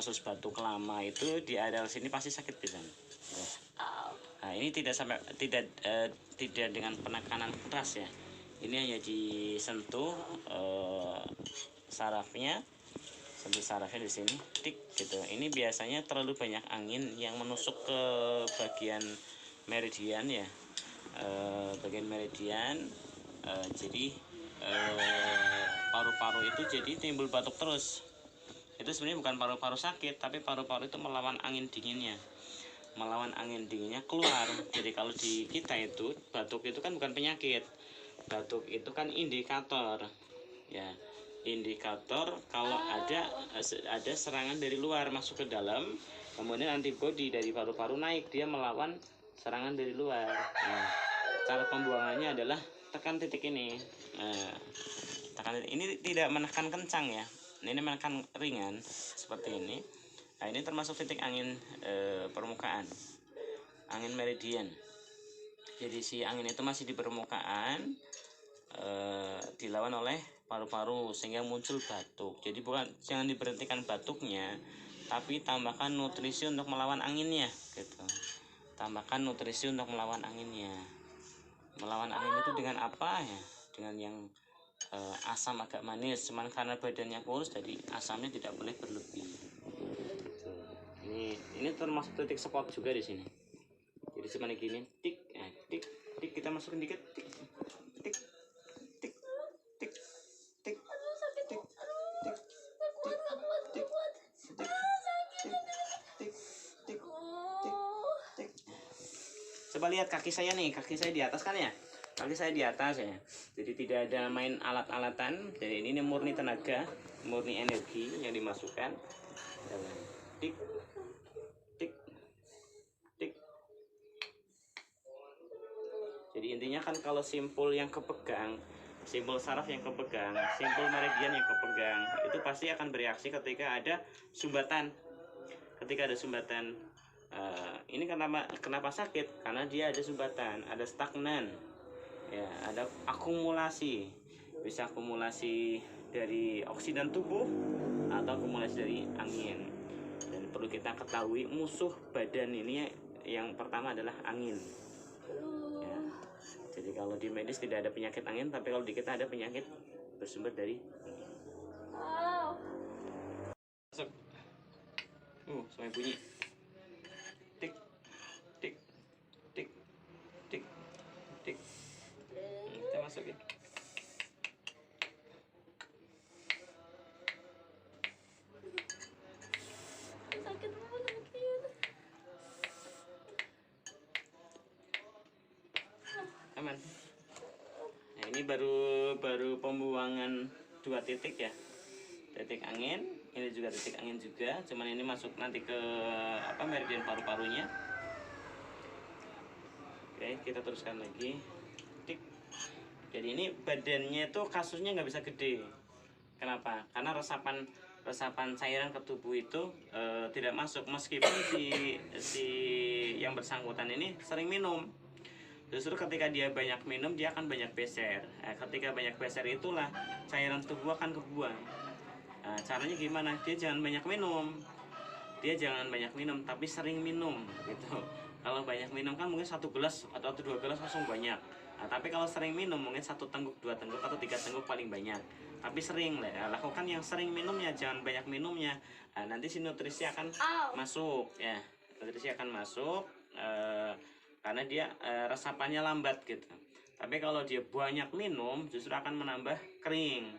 kasus batuk lama itu di area sini pasti sakit pisan. Nah, ini tidak sampai tidak dengan penekanan keras ya. Ini hanya disentuh sarafnya, sentuh sarafnya di sini, tik gitu. Ini biasanya terlalu banyak angin yang menusuk ke bagian meridian ya, bagian meridian. Jadi paru-paru itu jadi timbul batuk terus. Itu sebenarnya bukan paru-paru sakit, tapi paru-paru itu melawan angin dinginnya, keluar. Jadi kalau di kita itu batuk itu kan bukan penyakit, batuk itu kan indikator ya, indikator kalau ada serangan dari luar masuk ke dalam, kemudian antibodi dari paru-paru naik, dia melawan serangan dari luar. Nah, cara pembuangannya adalah tekan titik ini. Tekan titik ini, tidak menekan kencang ya, ini menekan ringan seperti ini. Nah, ini termasuk titik angin permukaan, angin meridian. Jadi si angin itu masih di permukaan, dilawan oleh paru-paru sehingga muncul batuk. Jadi jangan diberhentikan batuknya, tapi tambahkan nutrisi untuk melawan anginnya gitu. Tambahkan nutrisi untuk melawan anginnya. Melawan angin itu dengan apa ya? Dengan yang asam agak manis, cuman karena badannya kurus jadi asamnya tidak boleh berlebih. Ini termasuk titik spot juga di sini. Jadi cuman gini, tik, tik, tik, kita masukin dikit, tik, tik, tik, tik, tik, tik, tik, tik. Coba lihat kaki saya nih, kaki saya di atas kan ya, kaki saya di atas ya. Jadi tidak ada main alat-alatan. Jadi ini murni tenaga, murni energi yang dimasukkan. Tik, tik, tik. Jadi intinya kan kalau simpul yang kepegang, simpul saraf yang kepegang, simpul meridian yang kepegang, itu pasti akan bereaksi ketika ada sumbatan. Ketika ada sumbatan, ini kenapa sakit? Karena dia ada sumbatan, ada stagnan, ya, ada akumulasi. Bisa akumulasi dari oksidan tubuh atau akumulasi dari angin. Dan perlu kita ketahui musuh badan ini yang pertama adalah angin. Ya. Jadi kalau di medis tidak ada penyakit angin, tapi kalau di kita ada penyakit bersumber dari angin. Masuk. Sampai bunyi. Tik, tik, tik, tik, tik. Kita masukin. Sakit banget. Aman. Nah, ini baru pembuangan 2 titik ya, titik angin. Ini juga titik angin juga, cuman ini masuk nanti ke meridian paru-parunya. Oke, kita teruskan lagi. Tik. Jadi ini badannya itu kasusnya nggak bisa gede. Kenapa? Karena resapan cairan ke tubuh itu tidak masuk, meskipun si yang bersangkutan ini sering minum. Justru ketika dia banyak minum, dia akan banyak beser. Ketika banyak beser itulah cairan tubuh akan kebuang. Nah, caranya gimana? Dia jangan banyak minum, tapi sering minum gitu. Kalau banyak minum kan mungkin 1 gelas atau 2 gelas langsung banyak. Nah, tapi kalau sering minum mungkin 1 tengguk, 2 tengguk atau 3 tengguk paling banyak. Tapi sering lah, lakukan yang sering minumnya, jangan banyak minumnya. Nah, nanti si nutrisi akan masuk ya, nutrisi akan masuk karena dia resapannya lambat gitu. Tapi kalau dia banyak minum justru akan menambah kering,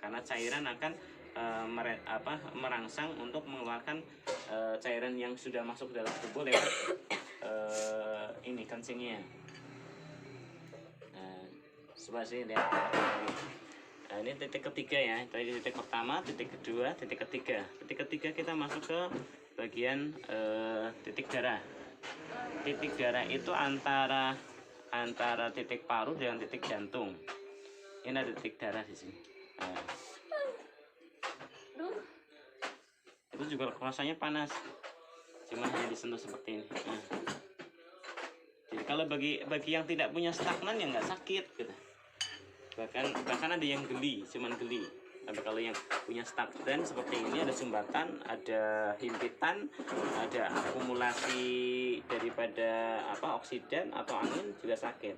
karena cairan akan merangsang untuk mengeluarkan cairan yang sudah masuk ke dalam tubuh lewat ini kencingnya. Coba sih lihat. Nah, ini titik ketiga ya. Tadi titik pertama, titik kedua, titik ketiga. Titik ketiga kita masuk ke bagian titik darah. Titik darah itu antara titik paru dengan titik jantung. Ini ada titik darah di sini. Nah, itu juga rasanya panas, cuma hanya disentuh seperti ini. Nah, jadi kalau bagi yang tidak punya stagnan ya nggak sakit gitu. Bahkan ada yang geli, cuman geli. Tapi kalau yang punya stagnan seperti ini, ada sumbatan, ada himpitan, ada akumulasi daripada oksidan atau angin, juga sakit.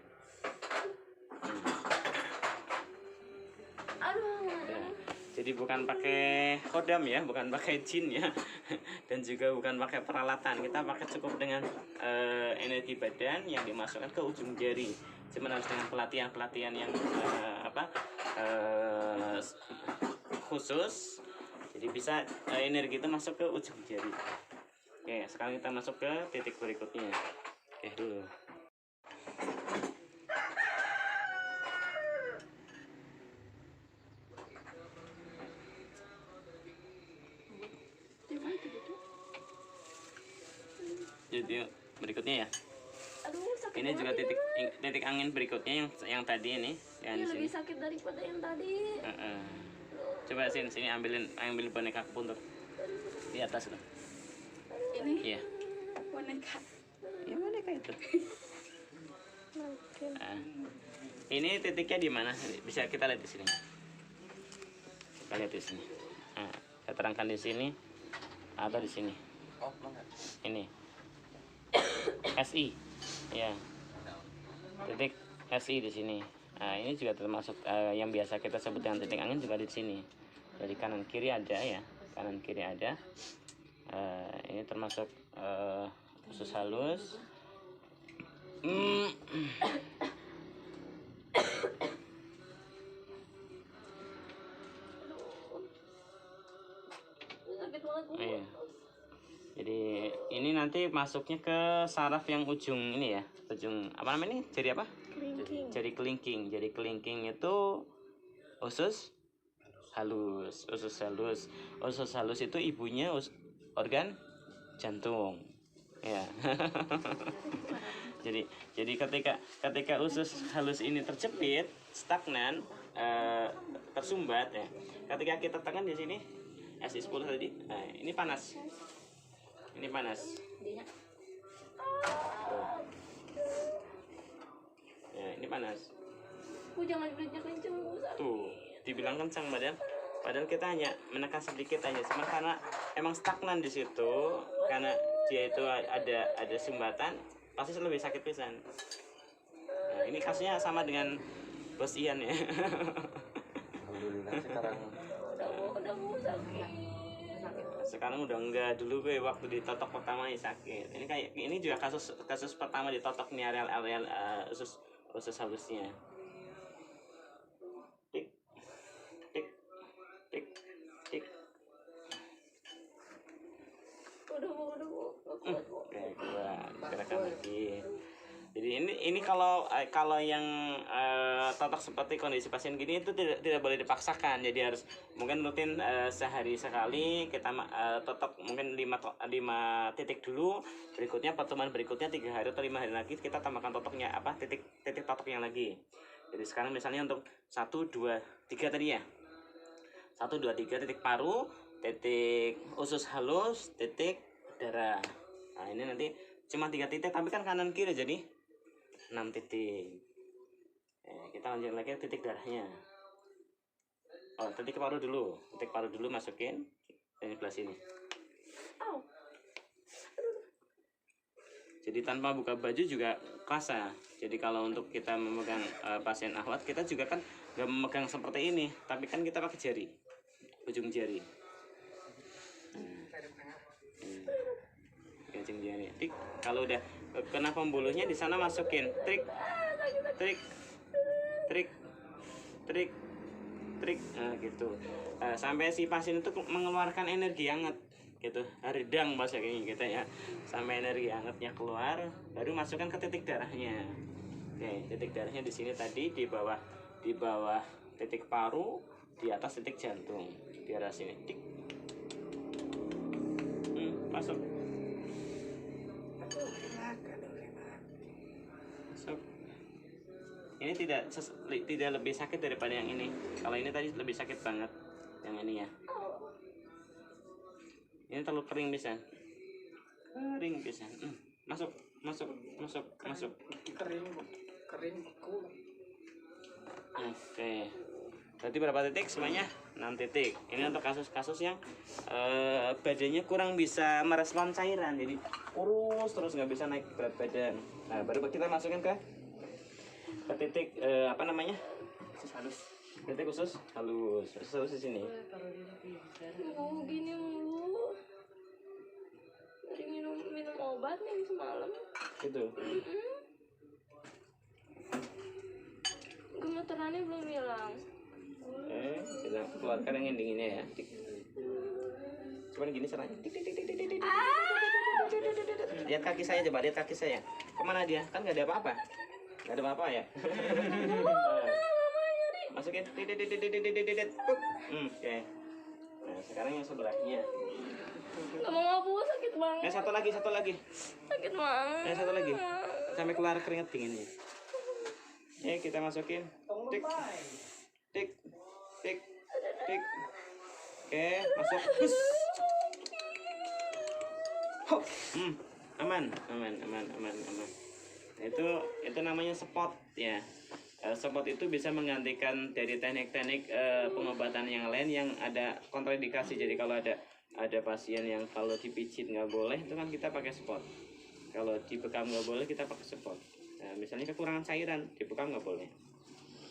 Aduh. Ya, jadi bukan pakai kodam ya, bukan pakai jin ya, dan juga bukan pakai peralatan. Kita pakai cukup dengan energi badan yang dimasukkan ke ujung jari. Cuman harus dengan pelatihan yang khusus. Jadi bisa energi itu masuk ke ujung jari. Oke, sekarang kita masuk ke titik berikutnya. Dulu. Jadi berikutnya ya. Aduh, sakit Ini juga banget ya. titik angin berikutnya yang tadi ini. Yang Ini di lebih sini. sakit daripada yang tadi. Coba sini ambil boneka untuk di atas tuh. Ini Iya. boneka. Iya, boneka itu. Nah, ini titiknya di mana? Bisa kita lihat di sini. Kita lihat di sini. Nah, saya terangkan di sini atau di sini. Ini SI, ya. Titik SI di sini. Nah, ini juga termasuk yang biasa kita sebut dengan titik angin juga di sini. Jadi kanan kiri ada ya, kanan kiri ada. Ini termasuk usus halus. Sakit banget. Iya. Jadi ini nanti masuknya ke saraf yang ujung ini ya, ujung apa namanya ini? Jari apa? Kelingking. Jari kelingking. Jari kelingking itu usus halus. Usus halus itu ibunya organ jantung. Ya. jadi ketika usus halus ini terjepit, stagnan, tersumbat ya. Ketika kita tekan di sini SI10 tadi, nah, ini panas. Ini panas. Ya, ini panas. Jangan kencang-kencang, sakit. Tuh, dibilang kencang padahal kita hanya menekan sedikit aja. Cuma karena emang stagnan di situ, karena dia itu ada sumbatan, pasti lebih sakit pisan. Nah, ini kasusnya sama dengan Bos Ian ya. Alhamdulillah sekarang Udah mau sakit. Sekarang udah enggak. Dulu gue waktu ditotok pertama nih sakit. Ini juga kasus pertama ditotok nih areal usus halusnya. Tik tik tik tik. Udah mau. Oke, gerakan lagi. Jadi ini kalau yang totok seperti kondisi pasien gini itu tidak boleh dipaksakan. Jadi harus mungkin rutin sehari sekali kita totok mungkin 5 titik dulu. Berikutnya pertemuan berikutnya 3 hari atau 5 hari lagi kita tambahkan totoknya titik totoknya lagi. Jadi sekarang misalnya untuk 1 2 3 tadi ya. 1 2 3 titik paru, titik usus halus, titik darah. Nah, ini nanti cuma 3 titik tapi kan kanan kiri jadi 6 titik. Kita lanjut lagi titik darahnya. Titik paru dulu masukin dari sebelah sini. Jadi tanpa buka baju juga kerasa. Jadi kalau untuk kita memegang pasien ahwat, kita juga kan nggak memegang seperti ini, tapi kan kita pakai jari, ujung jari. Ujung jari. Kalau udah kena pembuluhnya di sana masukin trik, nah, gitu. Sampai si pasien itu mengeluarkan energi hangat, gitu. Haridang bahasa kayak gitu ya. Sampai energi hangatnya keluar, baru masukkan ke titik darahnya. Oke, titik darahnya di sini tadi di bawah titik paru, di atas titik jantung, di arah sini. Tik. Masuk. Ini tidak lebih sakit daripada yang ini. Kalau ini tadi lebih sakit banget yang ini ya. Ini terlalu kering bisa. Masuk. kering beku. Oke. Berarti berapa titik? Semuanya 6 titik. Ini untuk kasus-kasus yang badannya kurang bisa merespon cairan, jadi kurus terus nggak bisa naik berat badan. Nah, baru kita masukin ke titik apa namanya? Khusus halus. Titik khusus halus. Khusus halus di sini. Mau gini mulu. Dari minum obat nih semalam. Gitu. Gemeterannya belum hilang. Kita keluarkan yang dinginnya ya. Tik. Cuman gini caranya. Tik, tik, tik, tik, tik, tik, tik. Lihat kaki saya coba, lihat kaki saya. Kemana dia? Kan nggak ada apa-apa. Nggak ada apa-apa ya. Masukin. Tik, tik, tik, tik, tik, tik, tik, tik, tik. Oke. Nah, sekarang yang sebelahnya. Gak mau ngapu, sakit banget. Satu lagi. Sakit banget. Satu lagi. Sampai keluar keringat dinginnya. Kita masukin. Tik. Tik. Tik. Tik. Oke, masuk. Hus. Hop. Aman. Itu namanya spot ya. Spot itu bisa menggantikan dari teknik-teknik pengobatan yang lain yang ada kontraindikasi. Jadi kalau ada pasien yang kalau dipijit nggak boleh, itu kan kita pakai spot. Kalau dibekam nggak boleh, kita pakai spot. Nah, misalnya kekurangan cairan, dibekam nggak boleh.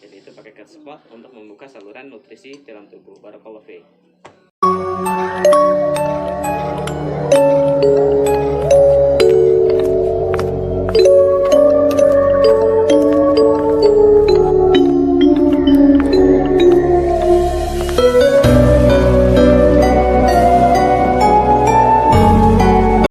Jadi itu pakai cut spot untuk membuka saluran nutrisi dalam tubuh. Barakallahu fiik.